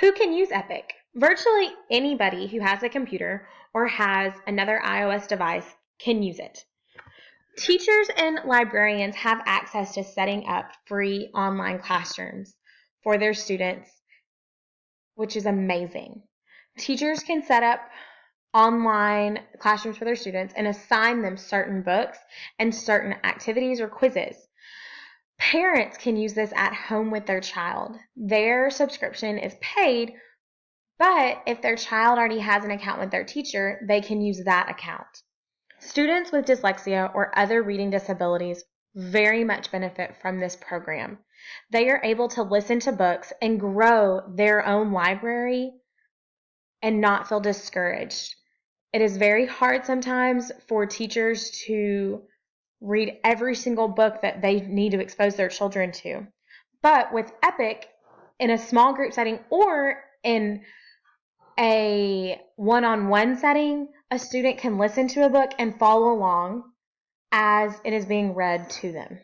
Who can use Epic? Virtually anybody who has a computer or has another iOS device can use it. Teachers and librarians have access to setting up free online classrooms for their students, which is amazing. Teachers can set up online classrooms for their students and assign them certain books and certain activities or quizzes. Parents can use this at home with their child. Their subscription is paid, but if their child already has an account with their teacher, they can use that account. Students with dyslexia or other reading disabilities very much benefit from this program. They are able to listen to books and grow their own library and not feel discouraged. It is very hard sometimes for teachers to read every single book that they need to expose their children to. But with Epic, in a small group setting or in a one-on-one setting, a student can listen to a book and follow along as it is being read to them.